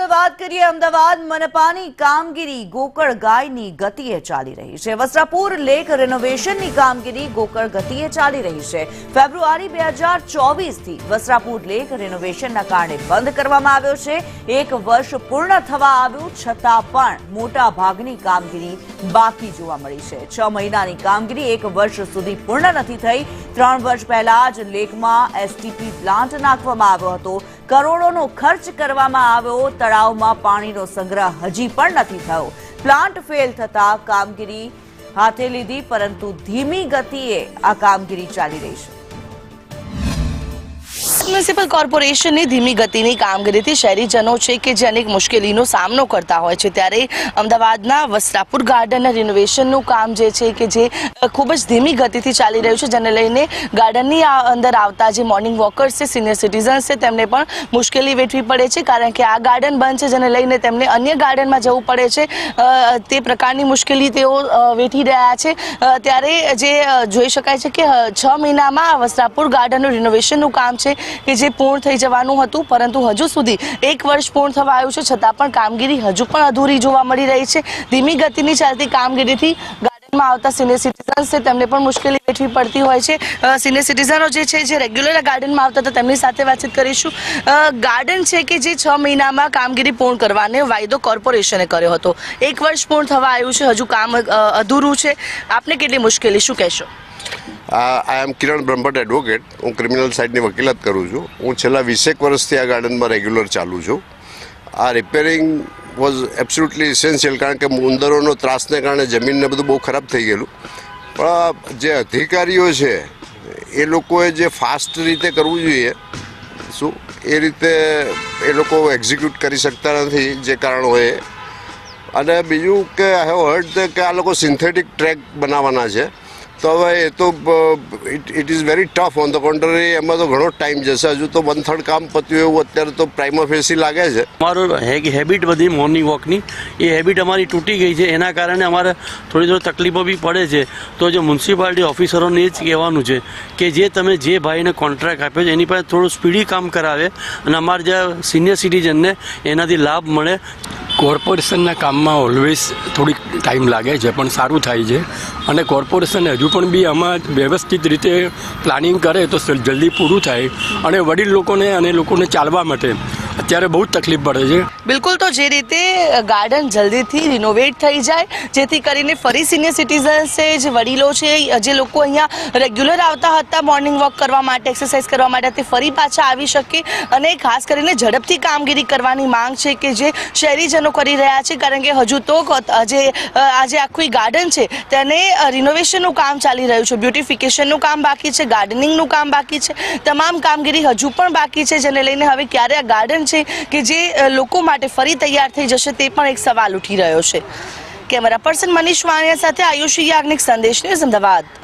હવે વાત કરીએ અમદાવાદ મનપાની કામગીરી ગોકળ ગાયની ગતિએ ચાલી રહી છે। વસ્ત્રાપુર લેક રેનોવેશનની કામગીરી ગોકળ ગતિએ ચાલી રહી છે। ફેબ્રુઆરી 2024 થી વસ્ત્રાપુર લેક રેનોવેશનના કારણે બંધ કરવામાં આવ્યો છે। 1 વર્ષ પૂર્ણ થવા આવ્યું છતાં પણ મોટા ભાગની કામગીરી બાકી જોવા મળી છે। 6 મહિનાની કામગીરી 1 વર્ષ સુધી પૂર્ણ નથી થઈ। 3 વર્ષ પહેલા જ લેકમાં એસટીપી પ્લાન્ટ નાખવામાં આવ્યો હતો। કરોડોનો ખર્ચ કરવામાં આવ્યો। તળાવમાં પાણીનો સંગ્રહ હજી પણ નથી થયો। પ્લાન્ટ ફેલ થતા કામગીરી હાથે લીધી, પરંતુ ધીમી ગતિએ આ કામગીરી ચાલી રહી છે। મ્યુનિસિપલ કોર્પોરેશનની ધીમી ગતિની કામગીરીથી શહેરીજનો છે કે જે અનેક મુશ્કેલીનો સામનો કરતા હોય છે, ત્યારે અમદાવાદના વસ્ત્રાપુર ગાર્ડન રિનોવેશનનું કામ જે છે કે જે ખૂબ જ ધીમી ગતિથી ચાલી રહ્યું છે, જેને લઈને ગાર્ડનની અંદર આવતા જે મોર્નિંગ વોકર્સ છે, સિનિયર સિટીઝન્સ છે, તેમને પણ મુશ્કેલી વેઠવી પડે છે, કારણ કે આ ગાર્ડન બંધ છે, જેને લઈને તેમને અન્ય ગાર્ડનમાં જવું પડે છે। તે પ્રકારની મુશ્કેલી તેઓ વેઠી રહ્યા છે। ત્યારે જે જોઈ શકાય છે કે 6 મહિનામાં વસ્ત્રાપુર ગાર્ડનનું રિનોવેશનનું કામ છે કે જે પૂર્ણ થઈ જવાનું હતું, પરંતુ હજુ સુધી 1 વર્ષ પૂર્ણ થવા આવ્યું છે, છતાં પણ કામગીરી હજુ પણ અધૂરી જોવા મળી રહી છે। ધીમી ગતિની ચાલતી કામગીરીથી ગાર્ડનમાં આવતા સિનિયર સિટીઝન્સ છે તેમને પણ મુશ્કેલી વેઠવી પડતી હોય છે। સિનિયર સિટીઝનો જે છે જે રેગ્યુલર ગાર્ડનમાં આવતા હતા તેમની સાથે વાતચીત કરીશું। ગાર્ડન છે કે જે 6 મહિનામાં કામગીરી પૂર્ણ કરવાનો વાયદો કોર્પોરેશને કર્યો હતો, 1 વર્ષ પૂર્ણ થવા આવ્યું છે, હજુ કામ અધૂરું છે। આપને કેટલી મુશ્કેલી, શું કહેશો? આઈ એમ કિરણ બ્રહ્મભટ્ટ, એડવોકેટ। હું ક્રિમિનલ સાઇડની વકીલાત કરું છું। હું છેલ્લા 20 વર્ષથી આ ગાર્ડનમાં રેગ્યુલર ચાલું છું। આ રિપેરિંગ વોઝ એબ્સોલ્યુટલી ઇસેન્શિયલ, કારણ કે ઉંદરોનો ત્રાસને કારણે જમીનને બધું બહુ ખરાબ થઈ ગયેલું। પણ જે અધિકારીઓ છે એ લોકોએ જે ફાસ્ટ રીતે કરવું જોઈએ એ રીતે એ લોકો એક્ઝિક્યુટ કરી શકતા નથી, જે કારણ હોય। અને બીજું કે આઈ હેવ હર્ડ કે આ લોકો સિન્થેટિક ટ્રેક બનાવવાના છે, તો હવે એ તો it is very tough. On the contrary એમાં તો ઘણો ટાઈમ જશે। હજુ તો 1/3 કામ પત્યું એવું અત્યારે તો પ્રાઇમા ફેસી લાગે છે। અમારો હેબિટ બધી મોર્નિંગ વોકની એ હેબિટ અમારી તૂટી ગઈ છે, એના કારણે અમારે થોડી તકલીફો બી પડે છે। તો જે મ્યુનિસિપાલિટી ઓફિસરોને એ જ કહેવાનું છે કે જે તમે જે ભાઈને કોન્ટ્રાક્ટ આપ્યો છે એની પાસે થોડું સ્પીડી કામ કરાવે અને અમારા જે સિનિયર સિટીઝનને એનાથી લાભ મળે। કોર્પોરેશનના કામમાં ઓલવેઝ થોડીક ટાઈમ લાગે છે, પણ સારું થાય છે, અને કોર્પોરેશન હજુ પણ બી આમાં વ્યવસ્થિત રીતે પ્લાનિંગ કરે તો જલ્દી પૂરું થાય, અને વડીલ લોકોને અને લોકોને ચાલવા માટે અત્યારે બહુ જ તકલીફ પડે છે। બિલકુલ, તો જે રીતે ગાર્ડન જલ્દીથી રિનોવેટ થઈ જાય, જેથી કરીને ફરી સિનિયર સિટીઝન્સ છે, જે વડીલો છે, જે લોકો અહીંયા રેગ્યુલર આવતા હતા મોર્નિંગ વોક કરવા માટે, એક્સરસાઇઝ કરવા માટે, તે ફરી પાછા આવી શકે, અને ખાસ કરીને ઝડપથી કામગીરી કરવાની માંગ છે કે જે શહેરીજનો કરી રહ્યા છે, કારણ કે હજુ તો આજે આખું ગાર્ડન છે તેને રિનોવેશનનું કામ ચાલી રહ્યું છે, બ્યુટિફિકેશનનું કામ બાકી છે, ગાર્ડનિંગનું કામ બાકી છે, તમામ કામગીરી હજુ પણ બાકી છે, જેને લઈને હવે ક્યારે આ ગાર્ડન છે કે જે લોકો માટે ફરી તૈયાર થઈ જશે તે પણ એક સવાલ ઉઠી રહ્યો છે। કેમેરા પર્સન મનીષ વાણિયા સાથે આયુષી યાજ્ઞિક, સંદેશ ન્યૂઝ, અમદાવાદ।